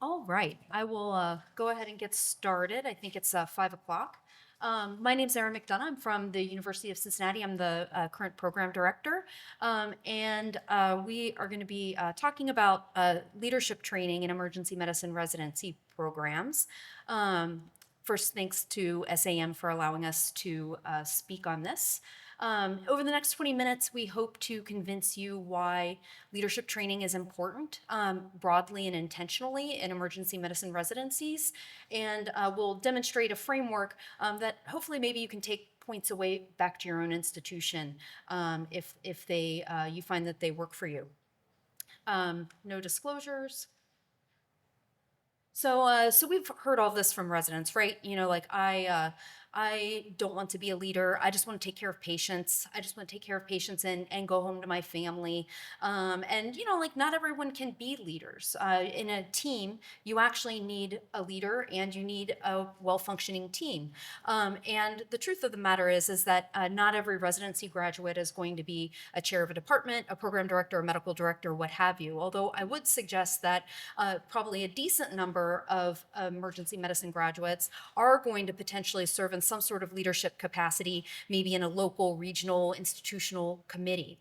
All right, I will go ahead and get started. I think it's 5 o'clock. My name's Erin McDonough. I'm from the University of Cincinnati. I'm the current program director. And we are going to be talking about leadership training in emergency medicine residency programs. First, thanks to SAEM for allowing us to speak on this. Over the next 20 minutes, we hope to convince you why leadership training is important broadly and intentionally in emergency medicine residencies. And we'll demonstrate a framework that hopefully maybe you can take points away back to your own institution if you find that they work for you. No disclosures. So we've heard all this from residents, right? You know, like I don't want to be a leader. I just want to take care of patients. I just want to take care of patients and go home to my family. And you know, like not everyone can be leaders. In a team, you actually need a leader and you need a well-functioning team. And the truth of the matter is that not every residency graduate is going to be a chair of a department, a program director, a medical director, what have you. Although I would suggest that probably a decent number of emergency medicine graduates are going to potentially serve in some sort of leadership capacity, maybe in a local, regional, institutional committee.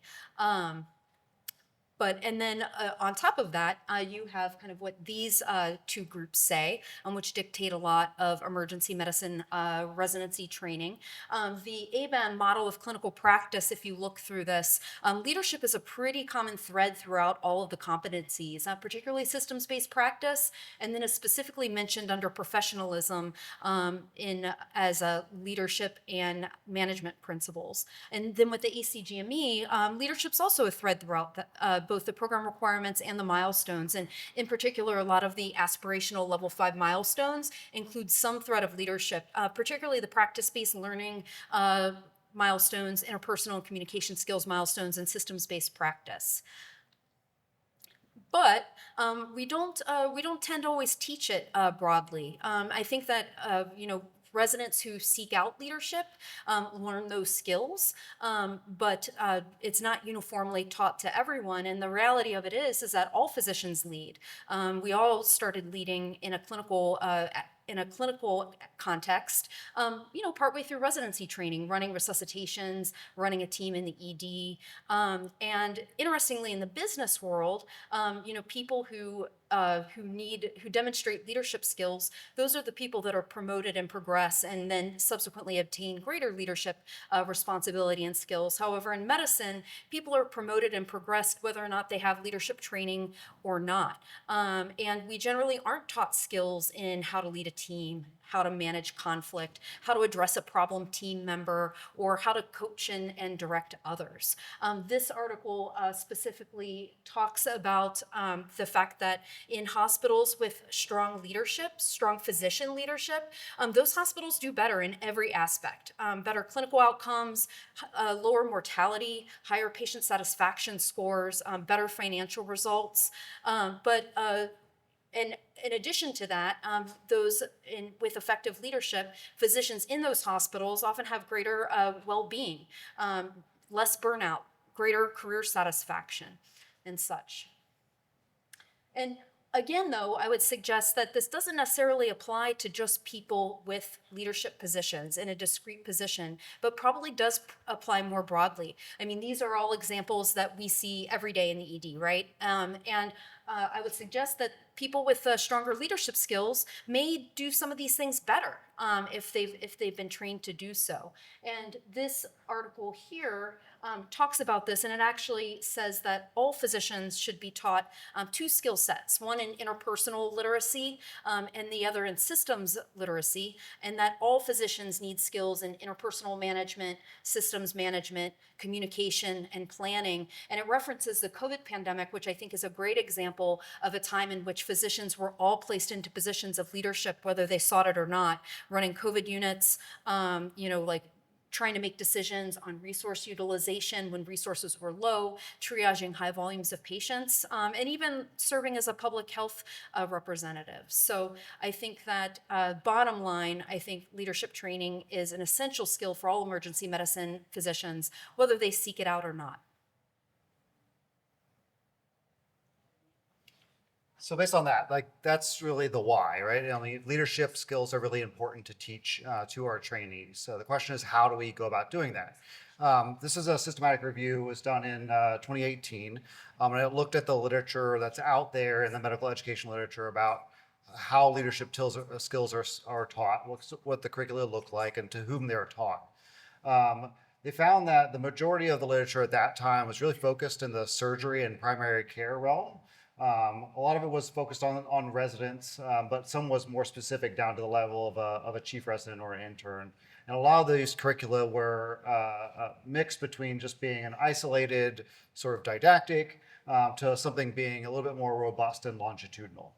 And then on top of that, you have kind of what these two groups say, which dictate a lot of emergency medicine residency training. The ABEM model of clinical practice, if you look through this, leadership is a pretty common thread throughout all of the competencies, particularly systems-based practice, and then is specifically mentioned under professionalism as a leadership and management principles. And then with the ACGME, leadership's also a thread throughout both the program requirements and the milestones. And in particular, a lot of the aspirational level 5 milestones include some thread of leadership, particularly the practice-based learning milestones, interpersonal and communication skills milestones, and systems-based practice. But we don't tend to always teach it broadly. I think that residents who seek out leadership learn those skills, but it's not uniformly taught to everyone. And the reality of it is that all physicians lead. We all started leading in a clinical context, partway through residency training, running resuscitations, running a team in the ED. And interestingly, in the business world, people who demonstrate leadership skills, those are the people that are promoted and progress and then subsequently obtain greater leadership responsibility and skills. However, in medicine, people are promoted and progressed whether or not they have leadership training or not. And we generally aren't taught skills in how to lead a team, how to manage conflict, how to address a problem team member, or how to coach and direct others. This article specifically talks about the fact that in hospitals with strong leadership, strong physician leadership, those hospitals do better in every aspect. Better clinical outcomes, lower mortality, higher patient satisfaction scores, better financial results. And in addition to that, with effective leadership, physicians in those hospitals often have greater well-being, less burnout, greater career satisfaction, and such. And again, though, I would suggest that this doesn't necessarily apply to just people with leadership positions in a discrete position, but probably does apply more broadly. I mean, these are all examples that we see every day in the ED, right? I would suggest that people with stronger leadership skills may do some of these things better if they've been trained to do so. And this article here talks about this, and it actually says that all physicians should be taught two skill sets, one in interpersonal literacy and the other in systems literacy, and that all physicians need skills in interpersonal management, systems management, communication, and planning. And it references the COVID pandemic, which I think is a great example of a time in which physicians were all placed into positions of leadership, whether they sought it or not, running COVID units, trying to make decisions on resource utilization when resources were low, triaging high volumes of patients, and even serving as a public health representative. So I think that bottom line, I think leadership training is an essential skill for all emergency medicine physicians, whether they seek it out or not. So based on that, like that's really the why, right? I mean, leadership skills are really important to teach to our trainees. So the question is, how do we go about doing that? This is a systematic review. It was done in 2018, and it looked at the literature that's out there in the medical education literature about how leadership skills are taught, what the curricula look like, and to whom they're taught. They found that the majority of the literature at that time was really focused in the surgery and primary care realm. A lot of it was focused on residents, but some was more specific down to the level of a chief resident or an intern. And a lot of these curricula were mixed between just being an isolated sort of didactic to something being a little bit more robust and longitudinal.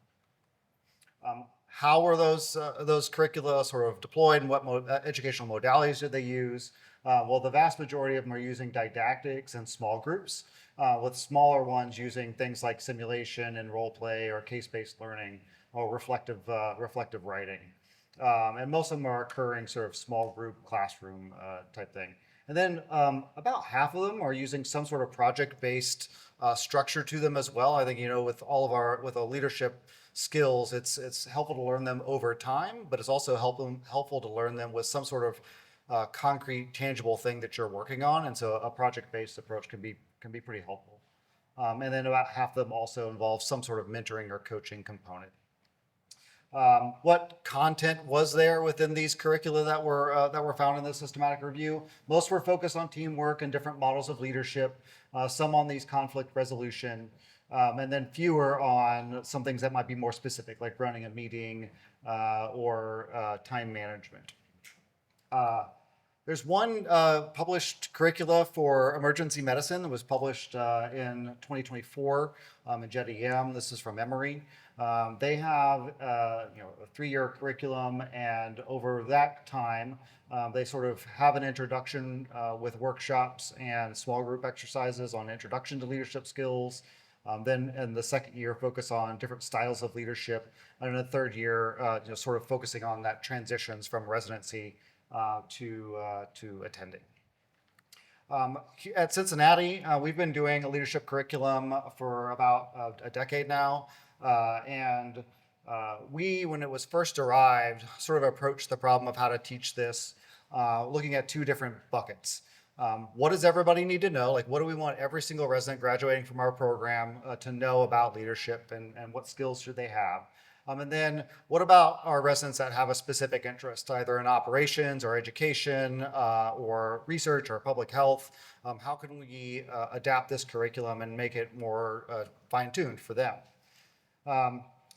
How were those curricula sort of deployed, and what educational modalities did they use? Well, the vast majority of them are using didactics and small groups, with smaller ones using things like simulation and role play or case-based learning or reflective writing. And most of them are occurring sort of small group classroom type thing. And then about half of them are using some sort of project-based structure to them as well. I think, with with our leadership skills, it's helpful to learn them over time, but it's also helpful to learn them with some sort of concrete, tangible thing that you're working on. And so a project-based approach can be pretty helpful. And then about half of them also involve some sort of mentoring or coaching component. What content was there within these curricula that were found in the systematic review? Most were focused on teamwork and different models of leadership. Some on these conflict resolution, and then fewer on some things that might be more specific, like running a meeting or time management. There's one published curricula for emergency medicine that was published in 2024 in JET-EM. This is from Emory. They have a 3-year curriculum, and over that time, they sort of have an introduction with workshops and small group exercises on introduction to leadership skills. Then in the second year, focus on different styles of leadership, and in the third year, sort of focusing on that transitions from residency to attending. At Cincinnati, we've been doing a leadership curriculum for about a decade now, and we, when it was first derived, sort of approached the problem of how to teach this, looking at 2 different buckets. What does everybody need to know? Like, what do we want every single resident graduating from our program to know about leadership, and what skills should they have? And then what about our residents that have a specific interest, either in operations or education or research or public health? How can we adapt this curriculum and make it more fine-tuned for them?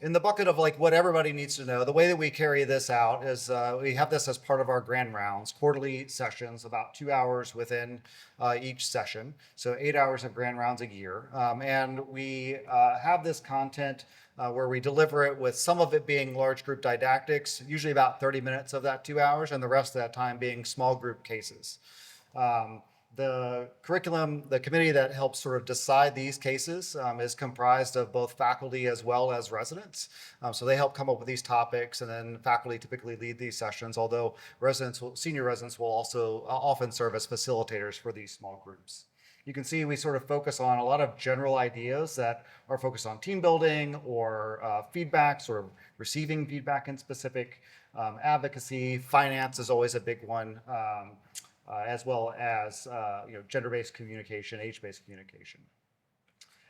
In the bucket of like what everybody needs to know, the way that we carry this out is we have this as part of our grand rounds, quarterly sessions, about 2 hours within each session. So 8 hours of grand rounds a year. And we have this content where we deliver it with some of it being large group didactics, usually about 30 minutes of that 2 hours, and the rest of that time being small group cases. The curriculum, the committee that helps sort of decide these cases is comprised of both faculty as well as residents. So they help come up with these topics, and then faculty typically lead these sessions, although senior residents will also often serve as facilitators for these small groups. You can see we sort of focus on a lot of general ideas that are focused on team building or feedback, sort of receiving feedback in specific, advocacy. Finance is always a big one. As well as gender-based communication, age-based communication.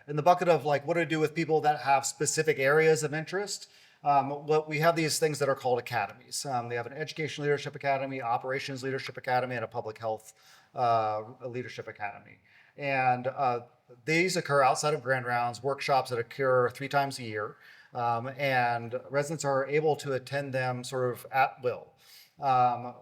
In the bucket of like what to do with people that have specific areas of interest, what we have these things that are called academies. They have an education leadership academy, operations leadership academy, and a public health leadership academy. And these occur outside of grand rounds, workshops that occur 3 times a year, and residents are able to attend them sort of at will. I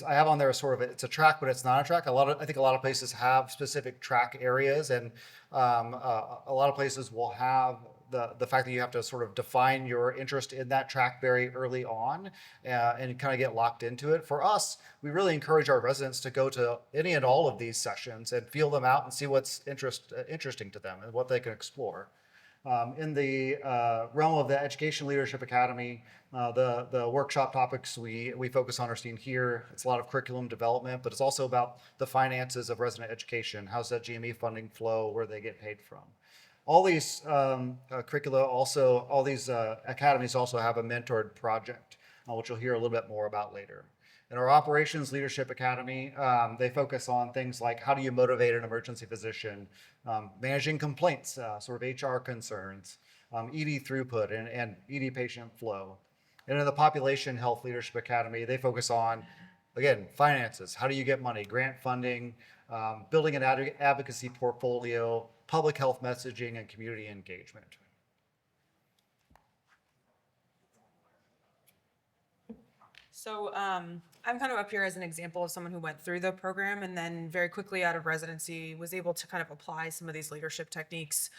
have on there it's a track, but it's not a track. I think a lot of places have specific track areas, and a lot of places will have the fact that you have to sort of define your interest in that track very early on and kind of get locked into it. For us, we really encourage our residents to go to any and all of these sessions and feel them out and see what's interesting to them and what they can explore. In the realm of the Education Leadership Academy, the workshop topics we focus on are seen here. It's a lot of curriculum development, but it's also about the finances of resident education. How's that GME funding flow, where they get paid from? All these curricula also, all these academies also have a mentored project, which you'll hear a little bit more about later. In our Operations Leadership Academy, they focus on things like how do you motivate an emergency physician, managing complaints, sort of HR concerns, ED throughput and ED patient flow. And in the Population Health Leadership Academy, they focus on, again, finances. How do you get money? Grant funding, building an advocacy portfolio, public health messaging, and community engagement. So I'm kind of up here as an example of someone who went through the program and then very quickly out of residency was able to kind of apply some of these leadership techniques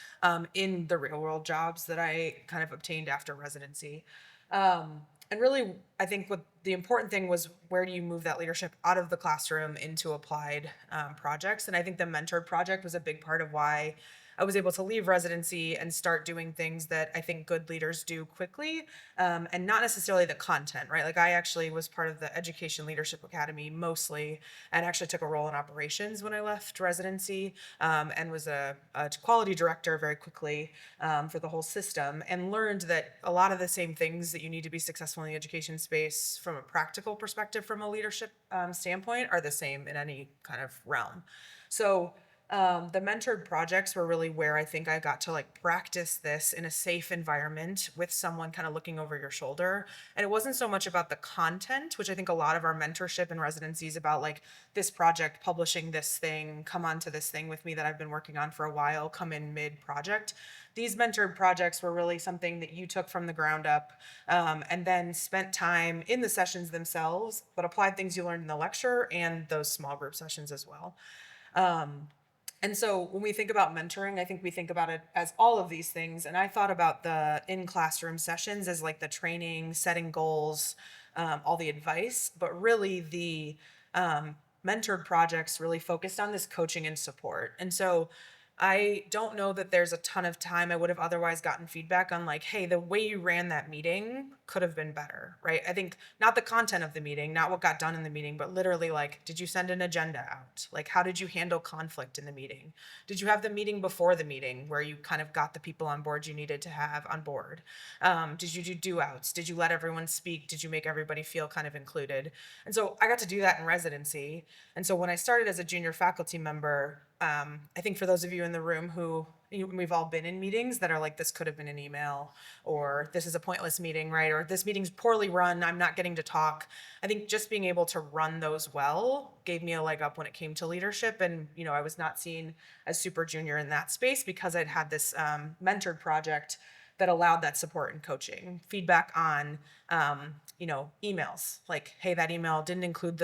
in the real world jobs that I kind of obtained after residency. And really, I think what the important thing was, where do you move that leadership out of the classroom into applied projects? And I think the mentored project was a big part of why I was able to leave residency and start doing things that I think good leaders do quickly, and not necessarily the content, right? Like I actually was part of the Education Leadership Academy mostly, and actually took a role in operations when I left residency, and was a quality director very quickly for the whole system, and learned that a lot of the same things that you need to be successful in the education space from a practical perspective, from a leadership standpoint, are the same in any kind of realm. So the mentored projects were really where I think I got to like practice this in a safe environment with someone kind of looking over your shoulder. And it wasn't so much about the content, which I think a lot of our mentorship and residencies about like this project, publishing this thing, come on to this thing with me that I've been working on for a while, come in mid project. These mentored projects were really something that you took from the ground up, and then spent time in the sessions themselves, but applied things you learned in the lecture and those small group sessions as well. And so when we think about mentoring, I think we think about it as all of these things. And I thought about the in-classroom sessions as like the training, setting goals, all the advice, but really the mentored projects really focused on this coaching and support. And so I don't know that there's a ton of time I would have otherwise gotten feedback on like, hey, the way you ran that meeting could have been better, right? I think not the content of the meeting, not what got done in the meeting, but literally like, did you send an agenda out? Like, how did you handle conflict in the meeting? Did you have the meeting before the meeting where you kind of got the people on board you needed to have on board? Did you do outs? Did you let everyone speak? Did you make everybody feel kind of included? And so I got to do that in residency. And so when I started as a junior faculty member, I think for those of you in the room who we've all been in meetings that are like, this could have been an email, or this is a pointless meeting, right? Or this meeting's poorly run, I'm not getting to talk. I think just being able to run those well gave me a leg up when it came to leadership. And, I was not seen as super junior in that space because I'd had this mentored project that allowed that support and coaching, feedback on, emails like, hey, that email you didn't include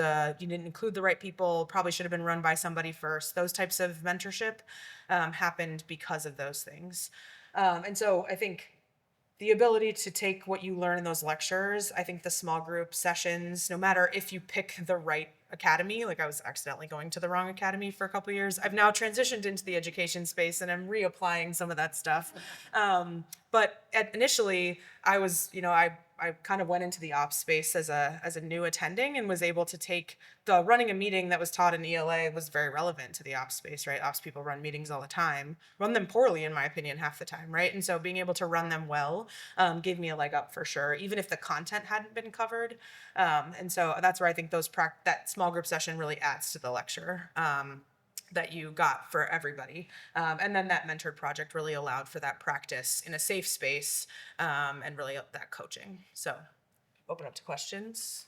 the right people, probably should have been run by somebody first. Those types of mentorship happened because of those things. And so I think the ability to take what you learn in those lectures, I think the small group sessions, no matter if you pick the right academy, like I was accidentally going to the wrong academy for a couple of years. I've now transitioned into the education space and I'm reapplying some of that stuff. But initially I was, I kind of went into the ops space as a new attending and was able to take the running a meeting that was taught in ELA was very relevant to the ops space, right? Ops people run meetings all the time, run them poorly, in my opinion, half the time, right? And so being able to run them well gave me a leg up for sure, even if the content hadn't been covered. And so that's where I think that small group session really adds to the lecture. That you got for everybody. And then that mentored project really allowed for that practice in a safe space, and really that coaching. So open up to questions.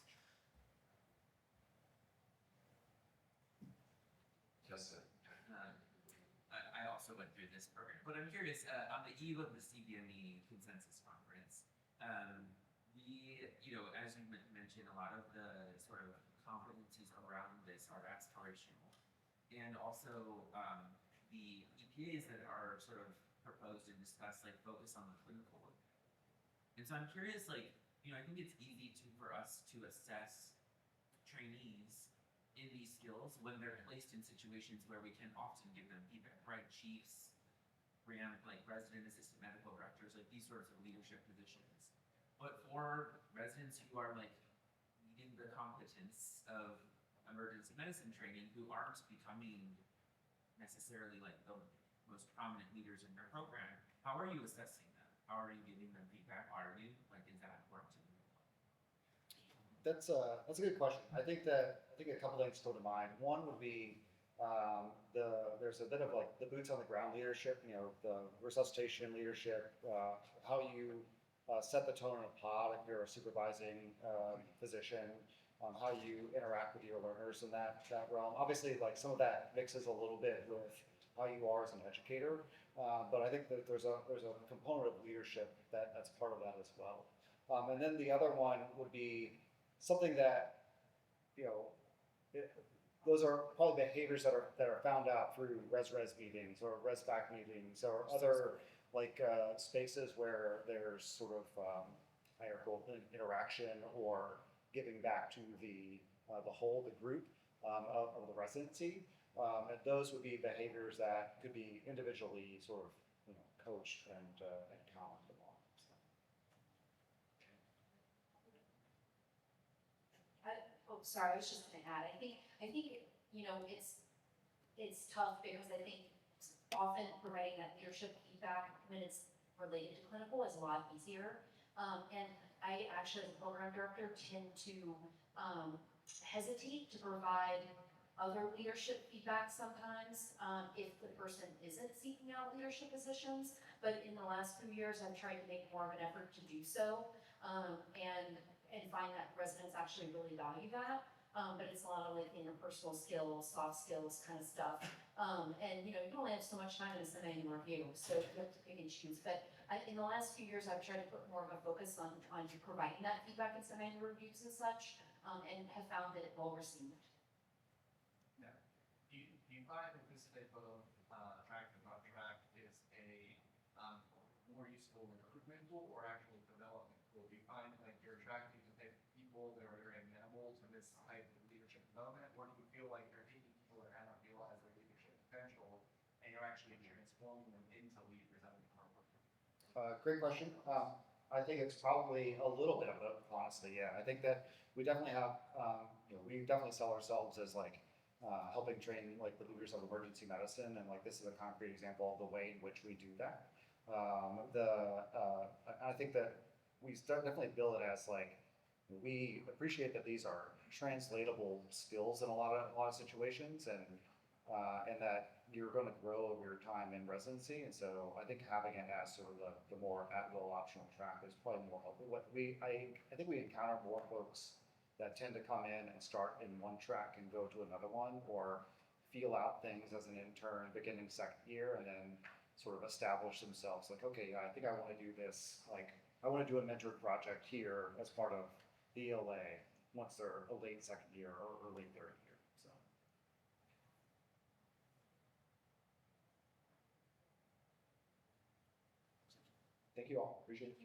Justin. I also went through this program, but I'm curious, on the eve of the CBME consensus conference, we, as you mentioned, a lot of the sort of competencies around this are aspirational. And also the EPAs that are sort of proposed and discussed like focus on the clinical work. And so I'm curious, like, I think it's easy for us to assess trainees in these skills when they're placed in situations where we can often give them feedback, right? Chiefs, like resident assistant medical directors, like these sorts of leadership positions. But for residents who are like needing the competence of emergency medicine training, who aren't becoming necessarily like the most prominent leaders in your program. How are you assessing them? How are you giving them feedback? Is that important to you? That's a good question. I think a couple things come to mind. One would be there's a bit of like the boots on the ground leadership, the resuscitation leadership, how you set the tone in a pod if you're a supervising physician, how you interact with your learners in that realm. Obviously, like some of that mixes a little bit with how you are as an educator, but I think that there's a component of leadership that's part of that as well. And then the other one would be something that, those are probably behaviors that are found out through res meetings or res back meetings or other like spaces where there's sort of hierarchical interaction or giving back to the group of the residency. And those would be behaviors that could be individually sort of coached and challenged along. Sorry, I was just going to add. I think it's tough because I think often providing that leadership feedback when it's related to clinical is a lot easier. And I actually, as a program director, tend to hesitate to provide other leadership feedback sometimes if the person isn't seeking out leadership positions. But in the last few years, I've tried to make more of an effort to do so, and find that residents actually really value that. But it's a lot of like interpersonal skills, soft skills kind of stuff. And you only have so much time in a semi-annual review, so you have to pick and choose. But in the last few years, I've tried to put more of a focus on providing that feedback in semi-annual reviews and such, and have found it well received. Yeah. Do you find that this type of track and contract is a more useful recruitment tool or actual development tool? Do you find like you're attracting the type of people that are very amenable to this type of leadership development, or do you feel like you're taking people that kind of realize their leadership potential and you're actually transforming them into leaders out of the program? Great question. I think it's probably a little bit of both, honestly. Yeah, I think that we definitely have, we definitely sell ourselves as like helping train like the leaders of emergency medicine, and like this is a concrete example of the way in which we do that. I think that we definitely bill it as like we appreciate that these are translatable skills in a lot of situations, and that you're going to grow over your time in residency. And so I think having it as sort of the more at-will optional track is probably more helpful. I think we encounter more folks that tend to come in and start in one track and go to another one, or feel out things as an intern beginning second year and then sort of establish themselves like, okay, yeah, I think I want to do this. Like I want to do a mentored project here as part of the ELA once they're a late second year or early third year. So. Thank you all. Appreciate it.